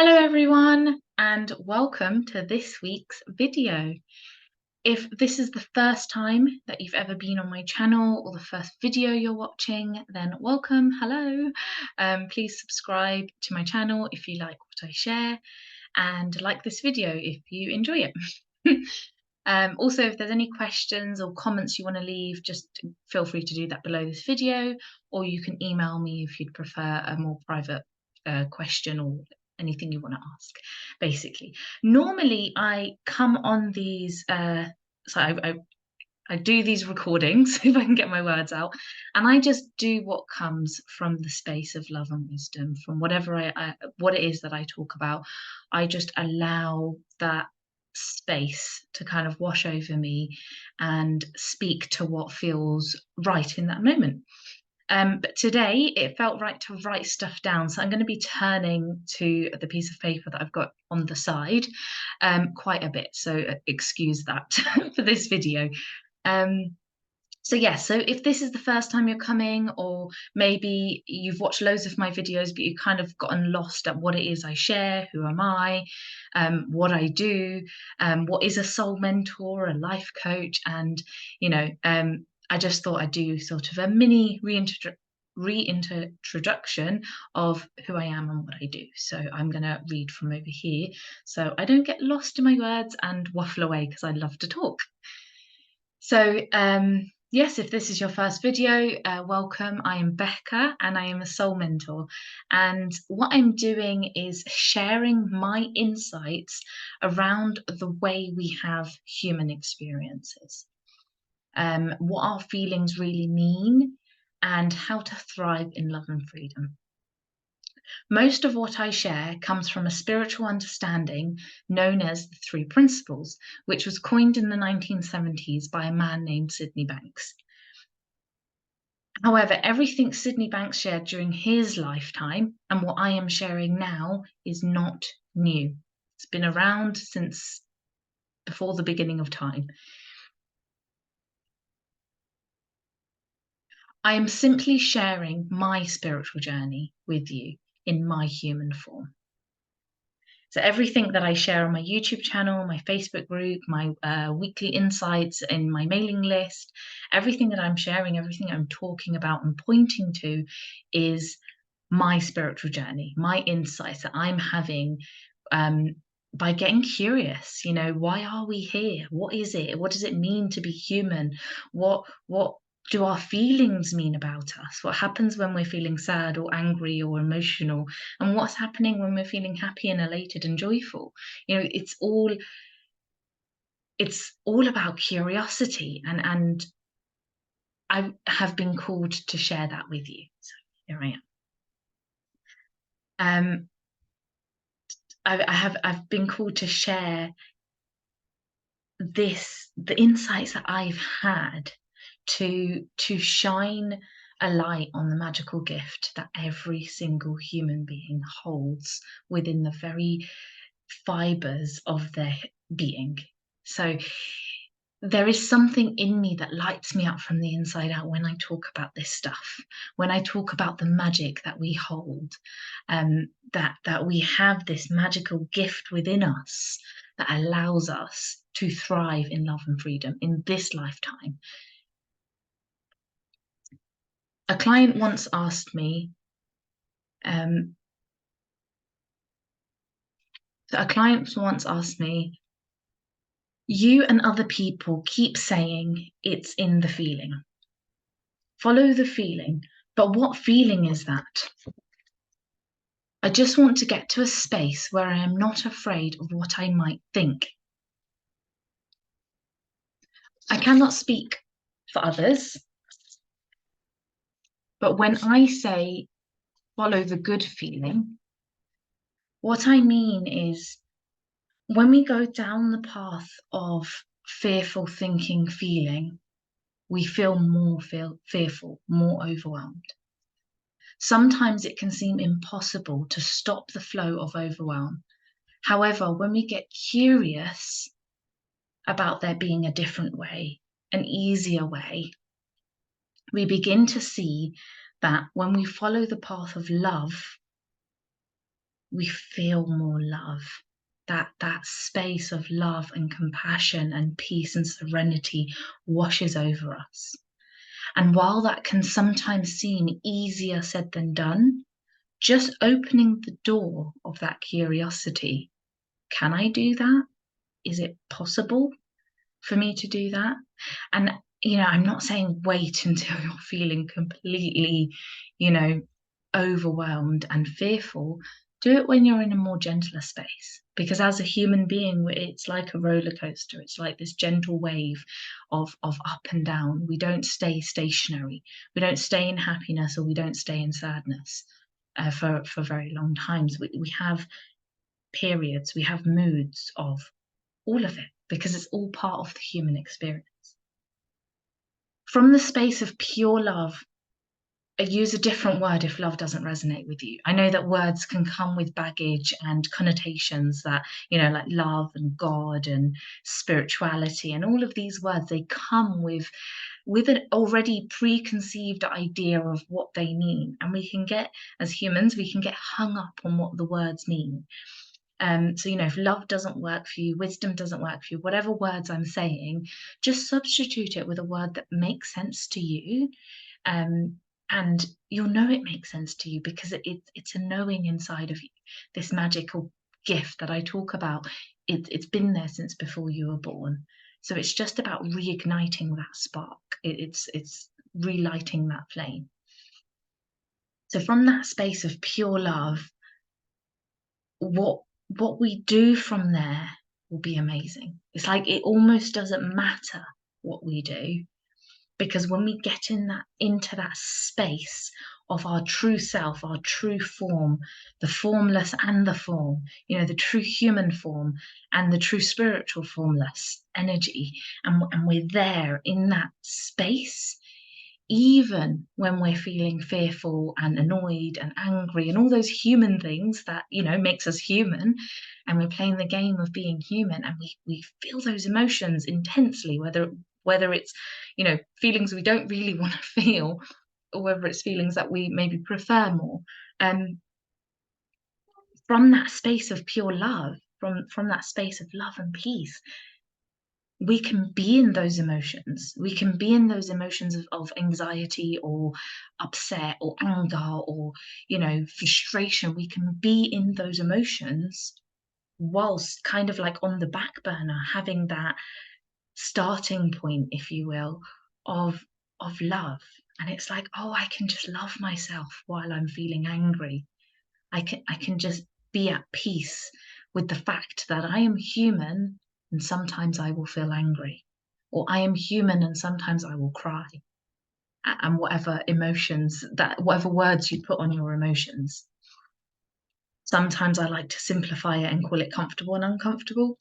Hello everyone and welcome to this week's video. If this is the first time that you've ever been on my channel or the first video you're watching, then welcome, hello. Please subscribe to my channel if you like what I share and like this video if you enjoy it. Also, if there's any questions or comments you want to leave, just feel free to do that below this video, or you can email me if you'd prefer a more private question or anything you want to ask, basically. Normally, I come on these, so I do these recordings, if I can get my words out, and I just do what comes from the space of love and wisdom, from whatever what it is that I talk about. I just allow that space to kind of wash over me and speak to what feels right in that moment. But today it felt right to write stuff down. So I'm going to be turning to the piece of paper that I've got on the side quite a bit. So excuse that for this video. Um, so if this is the first time you're coming, or maybe you've watched loads of my videos, but you've kind of gotten lost at what it is I share, who am I, what I do, what is a soul mentor, a life coach, and I just thought I'd do sort of a mini reintroduction of who I am and what I do. So I'm going to read from over here so I don't get lost in my words and waffle away because I love to talk. So yes, if this is your first video, welcome. I am Becca and I am a soul mentor. And what I'm doing is sharing my insights around the way we have human experiences, what our feelings really mean, and how to thrive in love and freedom. Most of what I share comes from a spiritual understanding known as the Three Principles, which was coined in the 1970s by a man named Sydney Banks. However, everything Sydney Banks shared during his lifetime and what I am sharing now is not new. It's been around since before the beginning of time. I am simply sharing my spiritual journey with you in my human form. So everything that I share on my YouTube channel, my Facebook group, my weekly insights in my mailing list, everything that I'm sharing, everything I'm talking about and pointing to is my spiritual journey, my insights that I'm having by getting curious. Why are we here? What is it? What does it mean to be human? What do our feelings mean about us? What happens when we're feeling sad or angry or emotional? And what's happening when we're feeling happy and elated and joyful? It's all about curiosity, and I have been called to share that with you. So here I am. I've been called to share the insights that I've had to shine a light on the magical gift that every single human being holds within the very fibers of their being. So there is something in me that lights me up from the inside out when I talk about this stuff, when I talk about the magic that we hold, that we have this magical gift within us that allows us to thrive in love and freedom in this lifetime. A client once asked me, you and other people keep saying it's in the feeling. Follow the feeling. But what feeling is that? I just want to get to a space where I am not afraid of what I might think. I cannot speak for others, but when I say follow the good feeling, what I mean is when we go down the path of fearful thinking, feeling, we feel more fearful, more overwhelmed. Sometimes it can seem impossible to stop the flow of overwhelm. However, when we get curious about there being a different way, an easier way, we begin to see that when we follow the path of love, we feel more love. That space of love and compassion and peace and serenity washes over us. And while that can sometimes seem easier said than done, just opening the door of that curiosity. Can I do that? Is it possible for me to do that? And, I'm not saying wait until you're feeling completely, overwhelmed and fearful. Do it when you're in a more gentler space. Because as a human being, it's like a roller coaster. It's like this gentle wave of up and down. We don't stay stationary. We don't stay in happiness, or we don't stay in sadness for very long times. We have periods, we have moods of all of it, because it's all part of the human experience. From the space of pure love, I use a different word if love doesn't resonate with you. I know that words can come with baggage and connotations that, like love and God and spirituality, and all of these words, they come with an already preconceived idea of what they mean. And as humans, we can get hung up on what the words mean. So, if love doesn't work for you, wisdom doesn't work for you, whatever words I'm saying, just substitute it with a word that makes sense to you. And you'll know it makes sense to you, because it's a knowing inside of you, this magical gift that I talk about. It's been there since before you were born. So it's just about reigniting that spark. It's relighting that flame. So from that space of pure love, what we do from there will be amazing. It's like it almost doesn't matter what we do, because when we get into that space of our true self, our true form, the formless and the form, the true human form and the true spiritual formless energy, and we're there in that space, even when we're feeling fearful and annoyed and angry and all those human things that makes us human, and we're playing the game of being human, and we feel those emotions intensely, whether it's feelings we don't really want to feel, or whether it's feelings that we maybe prefer more. From that space of pure love, from that space of love and peace, we can be in those emotions. We can be in those emotions of anxiety or upset or anger or, frustration. We can be in those emotions whilst kind of like on the back burner, having that starting point, if you will, of love. And it's like, oh, I can just love myself while I'm feeling angry. I can just be at peace with the fact that I am human, and sometimes I will feel angry, or I am human and sometimes I will cry. And whatever words you put on your emotions. Sometimes I like to simplify it and call it comfortable and uncomfortable.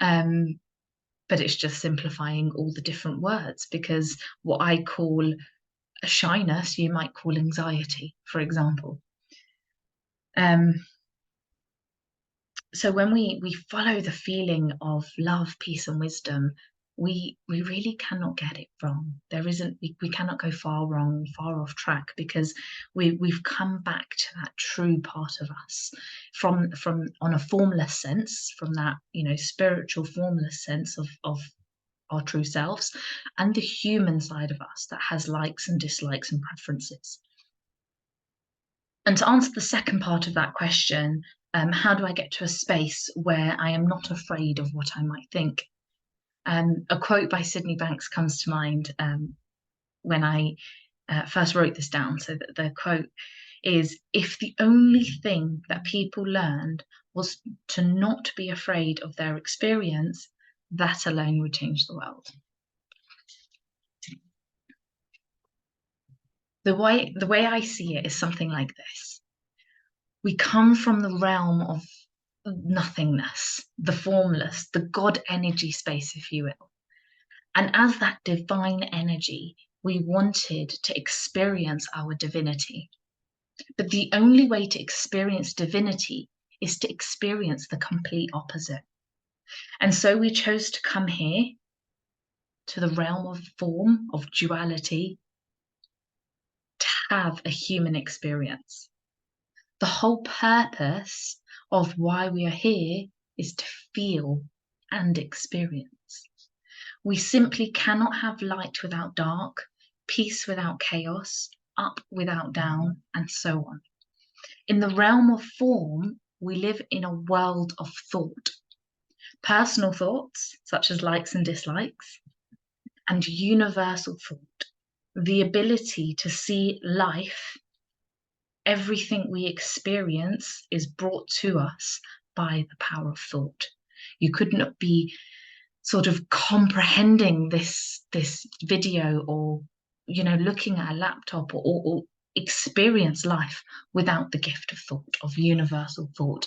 But it's just simplifying all the different words, because what I call a shyness, you might call anxiety, for example. So when we follow the feeling of love, peace, and wisdom, we really cannot get it wrong. We cannot go far wrong, far off track, because we've come back to that true part of us from on a formless sense, from that spiritual formless sense of our true selves, and the human side of us that has likes and dislikes and preferences. And to answer the second part of that question, how do I get to a space where I am not afraid of what I might think? A quote by Sydney Banks comes to mind when I first wrote this down. So the quote is, "If the only thing that people learned was to not be afraid of their experience, that alone would change the world." The way I see it is something like this. We come from the realm of nothingness, the formless, the God energy space, if you will. And as that divine energy, we wanted to experience our divinity. But the only way to experience divinity is to experience the complete opposite. And so we chose to come here to the realm of form, of duality, to have a human experience. The whole purpose of why we are here is to feel and experience. We simply cannot have light without dark, peace without chaos, up without down, and so on. In the realm of form, we live in a world of thought. Personal thoughts, such as likes and dislikes, and universal thought, the ability to see life, everything we experience is brought to us by the power of thought. You could not be sort of comprehending this video, or looking at a laptop, or experience life without the gift of thought, of universal thought.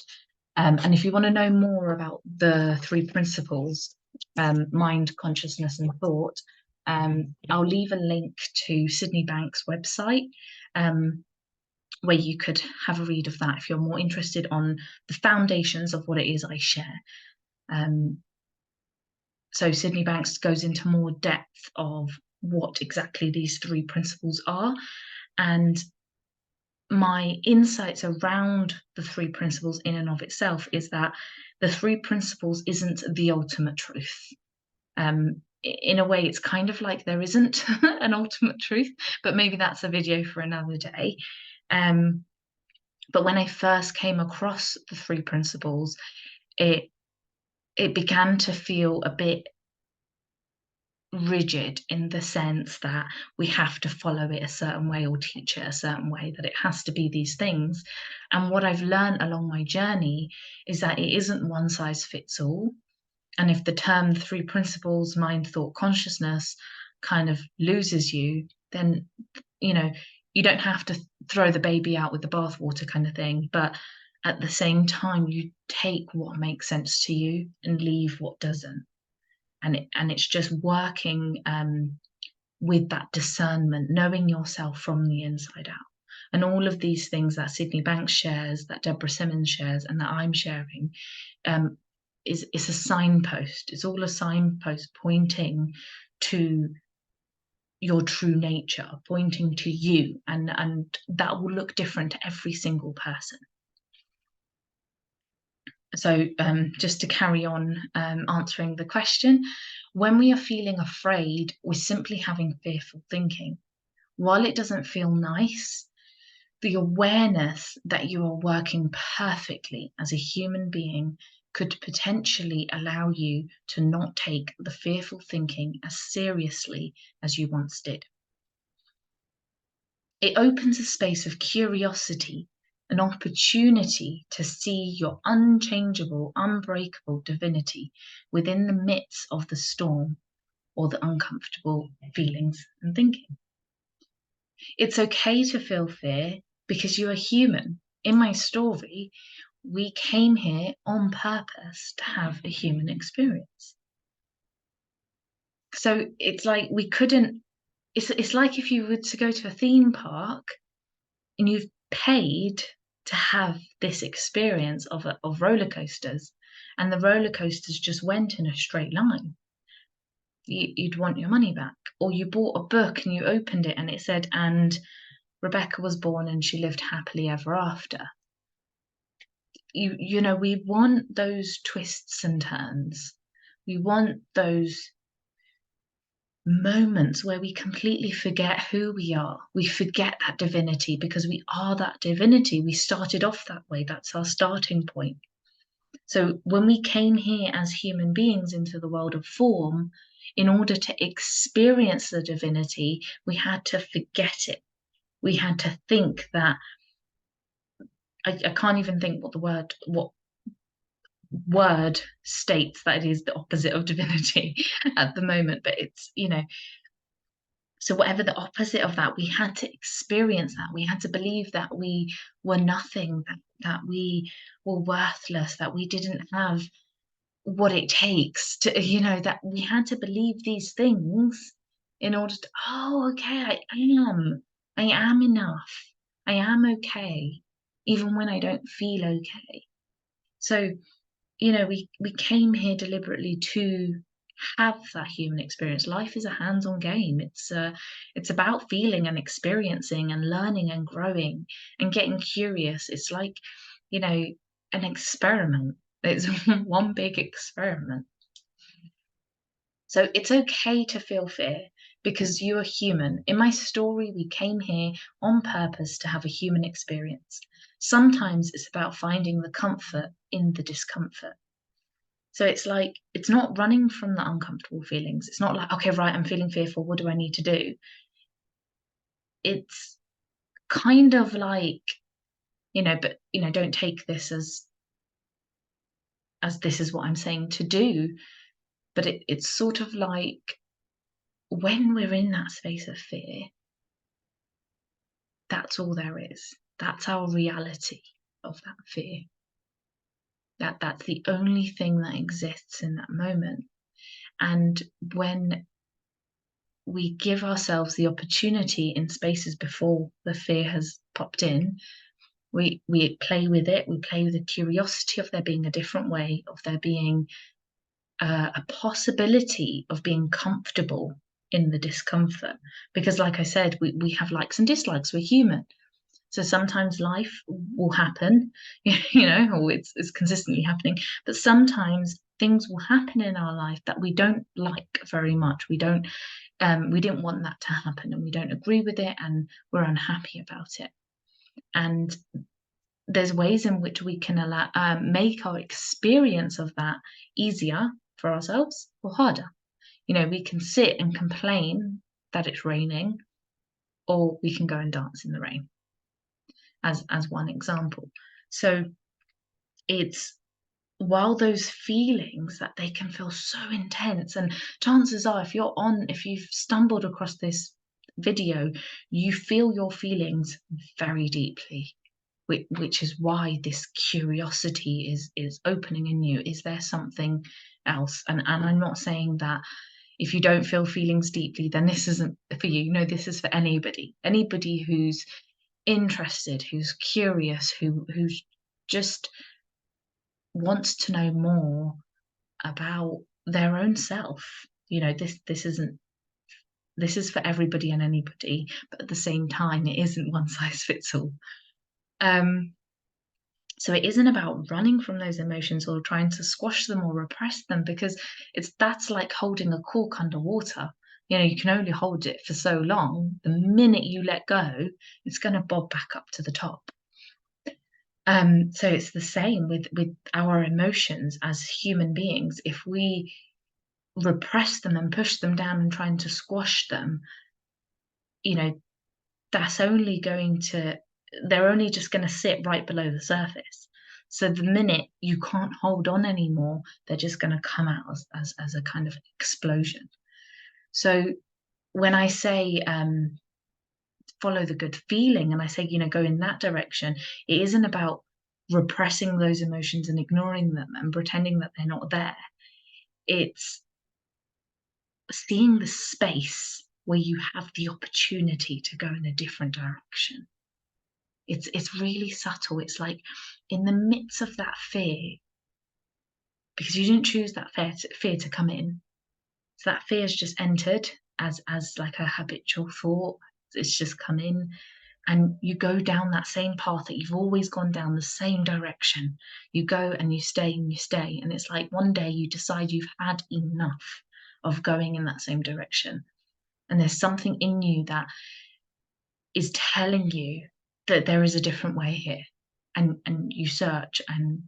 And if you want to know more about the three principles, mind, consciousness, and thought, I'll leave a link to Sydney Banks' website, where you could have a read of that if you're more interested on the foundations of what it is I share. So Sydney Banks goes into more depth of what exactly these three principles are, and my insights around the three principles in and of itself is that the three principles isn't the ultimate truth. In a way, it's kind of like there isn't an ultimate truth, but maybe that's a video for another day. But when I first came across the three principles, it began to feel a bit rigid, in the sense that we have to follow it a certain way or teach it a certain way, that it has to be these things. And what I've learned along my journey is that it isn't one size fits all. And if the term three principles, mind, thought, consciousness, kind of loses you, then you don't have to throw the baby out with the bathwater, kind of thing. But at the same time, you take what makes sense to you and leave what doesn't. And it's just working with that discernment, knowing yourself from the inside out. And all of these things that Sydney Banks shares, that Deborah Simmons shares, and that I'm sharing, is a signpost. It's all a signpost pointing to your true nature, pointing to you, and that will look different to every single person. So just to carry on answering the question, when we are feeling afraid, we're simply having fearful thinking. While it doesn't feel nice, the awareness that you are working perfectly as a human being could potentially allow you to not take the fearful thinking as seriously as you once did. It opens a space of curiosity, an opportunity to see your unchangeable, unbreakable divinity within the midst of the storm or the uncomfortable feelings and thinking. It's okay to feel fear because you are human. In my story, we came here on purpose to have a human experience. So it's like we couldn't, it's like if you were to go to a theme park and you've paid to have this experience of roller coasters, and the roller coasters just went in a straight line. You'd want your money back. Or you bought a book and you opened it and it said, and Rebecca was born and she lived happily ever after. We want those twists and turns. We want those moments where we completely forget who we are. We forget that divinity because we are that divinity. We started off that way. That's our starting point. So when we came here as human beings into the world of form, in order to experience the divinity, we had to forget it. We had to think that, I can't even think what word states that it is the opposite of divinity at the moment, but it's, so whatever the opposite of that, we had to experience that. We had to believe that we were nothing, that we were worthless, that we didn't have what it takes to, that we had to believe these things in order to, oh, okay, I am enough. I am okay, even when I don't feel okay. So, we came here deliberately to have that human experience. Life is a hands-on game. It's about feeling and experiencing and learning and growing and getting curious. It's like, an experiment. It's one big experiment. So it's okay to feel fear because you are human. In my story, we came here on purpose to have a human experience. Sometimes it's about finding the comfort in the discomfort. So it's like, it's not running from the uncomfortable feelings. It's not like, okay, right, I'm feeling fearful. What do I need to do? It's kind of like, but, don't take this as this is what I'm saying to do. But it's sort of like when we're in that space of fear, that's all there is. That's our reality of that fear. That's the only thing that exists in that moment. And when we give ourselves the opportunity in spaces before the fear has popped in, we play with it. We play with the curiosity of there being a different way, of there being a possibility of being comfortable in the discomfort. Because, like I said, we have likes and dislikes. We're human. So sometimes life will happen, or it's consistently happening. But sometimes things will happen in our life that we don't like very much. We didn't want that to happen, and we don't agree with it, and we're unhappy about it. And there's ways in which we can make our experience of that easier for ourselves or harder. We can sit and complain that it's raining, or we can go and dance in the rain, as one example. So it's, while those feelings that they can feel so intense, and chances are if you've stumbled across this video, you feel your feelings very deeply, which is why this curiosity is opening in you. Is there something else? And I'm not saying that if you don't feel feelings deeply, then this isn't for you. No, this is for anybody who's interested, who's curious, who's just wants to know more about their own self. This is for everybody and anybody, but at the same time, it isn't one size fits all. So it isn't about running from those emotions or trying to squash them or repress them, because that's like holding a cork underwater. You can only hold it for so long. The minute you let go, it's going to bob back up to the top. So it's the same with our emotions as human beings. If we repress them and push them down and trying to squash them, that's only they're only just going to sit right below the surface. So the minute you can't hold on anymore, they're just going to come out as a kind of explosion. So when I say follow the good feeling, and I say, go in that direction, it isn't about repressing those emotions and ignoring them and pretending that they're not there. It's seeing the space where you have the opportunity to go in a different direction. It's really subtle. It's like in the midst of that fear, because you didn't choose that fear to come in. So that fear has just entered as like a habitual thought. It's just come in, and you go down that same path that you've always gone down, the same direction. You go and you stay and you stay. And it's like one day you decide you've had enough of going in that same direction. And there's something in you that is telling you that there is a different way here. And you search, and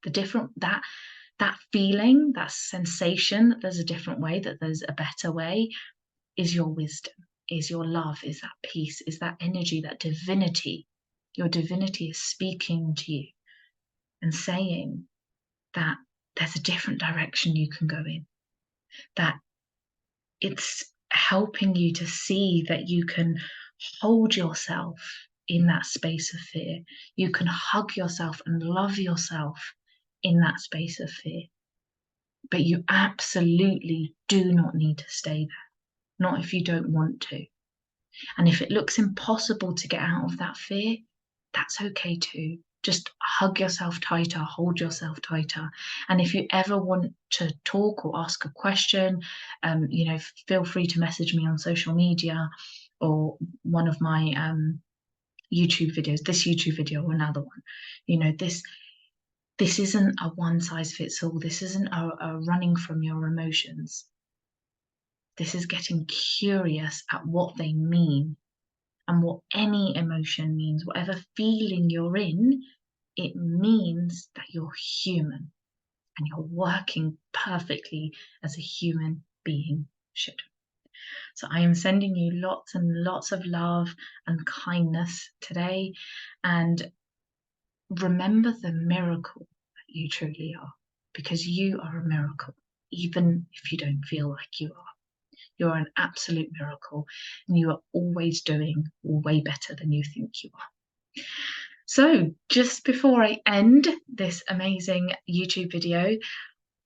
the different that feeling, that sensation that there's a different way, that there's a better way, is your wisdom, is your love, is that peace, is that energy, that divinity. Your divinity is speaking to you and saying that there's a different direction you can go in, that it's helping you to see that you can hold yourself in that space of fear. You can hug yourself and love yourself in that space of fear. But you absolutely do not need to stay there, not if you don't want to. And if it looks impossible to get out of that fear, that's okay too. Just hug yourself tighter, hold yourself tighter. And if you ever want to talk or ask a question, feel free to message me on social media, or one of my YouTube videos, this YouTube video or another one. this isn't a one size fits all. This isn't a running from your emotions. This is getting curious at what they mean and what any emotion means. Whatever feeling you're in, it means that you're human and you're working perfectly as a human being should. So I am sending you lots and lots of love and kindness today. And remember the miracle that you truly are, because you are a miracle, even if you don't feel like you are. You're an absolute miracle, and you are always doing way better than you think you are. So just before I end this amazing YouTube video,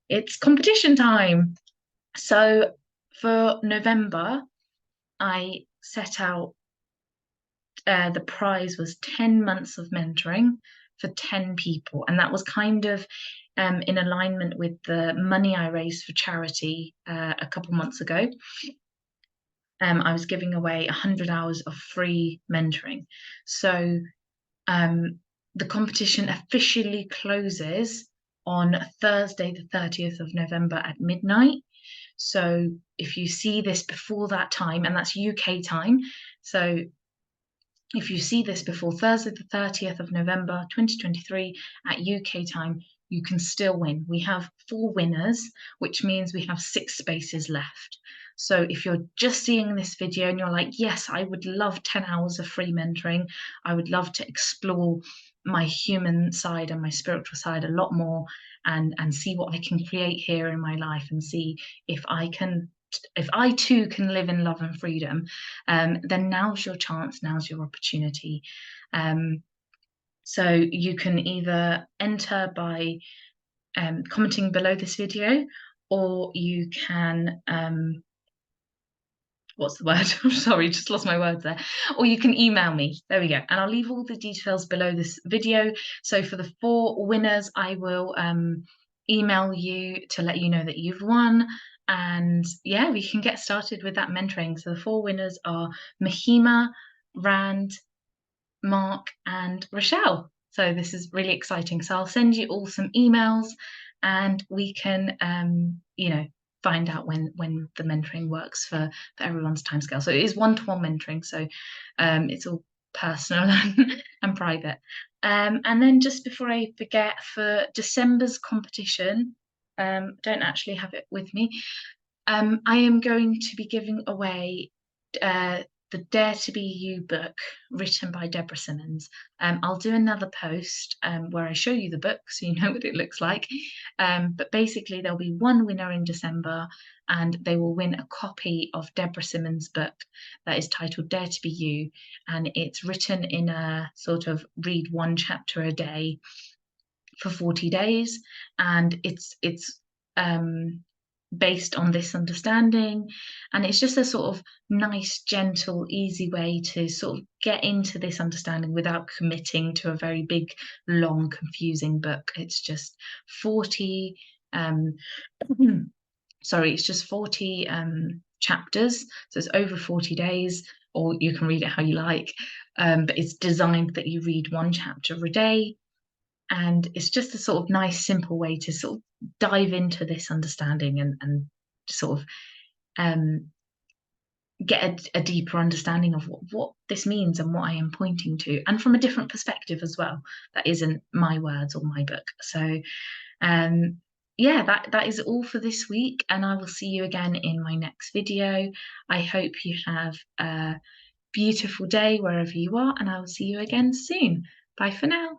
it's competition time. So for November, I set out, the prize was 10 months of mentoring for 10 people. And that was kind of in alignment with the money I raised for charity a couple months ago. I was giving away 100 hours of free mentoring. So the competition officially closes on Thursday, the 30th of November at midnight. So if you see this before that time, and that's UK time, so if you see this before Thursday, the 30th of November 2023 at UK time, you can still win. We have 4 winners, which means we have 6 spaces left. So if you're just seeing this video and you're like, yes, I would love 10 hours of free mentoring, I would love to explore my human side and my spiritual side a lot more, and see what I can create here in my life, and see if I too can live in love and freedom, then now's your chance, now's your opportunity. So you can either enter by commenting below this video, or you can, what's the word? I'm sorry, just lost my words there. Or you can email me. There we go. And I'll leave all the details below this video. So for the 4 winners, I will email you to let you know that you've won. And yeah, we can get started with that mentoring. So the 4 winners are Mahima, Rand, Mark, and Rochelle. So this is really exciting. So I'll send you all some emails, and we can, find out when the mentoring works for everyone's timescale. So it is one-to-one mentoring. So it's all personal and private. And then just before I forget, for December's competition, don't actually have it with me. I am going to be giving away the Dare to Be You book, written by Deborah Simmons. I'll do another post where I show you the book so you know what it looks like. But basically, there'll be 1 winner in December, and they will win a copy of Deborah Simmons' book that is titled Dare to Be You. And it's written in a sort of read 1 chapter a day for 40 days. And it's based on this understanding, and it's just a sort of nice, gentle, easy way to sort of get into this understanding without committing to a very big, long, confusing book. It's just 40 sorry, it's just 40 chapters, so it's over 40 days, or you can read it how you like, but it's designed that you read 1 chapter a day. And it's just a sort of nice, simple way to sort of dive into this understanding, and sort of get a deeper understanding of what this means and what I am pointing to, and from a different perspective as well. That isn't my words or my book. So yeah, that is all for this week, and I will see you again in my next video. I hope you have a beautiful day wherever you are, and I will see you again soon. Bye for now.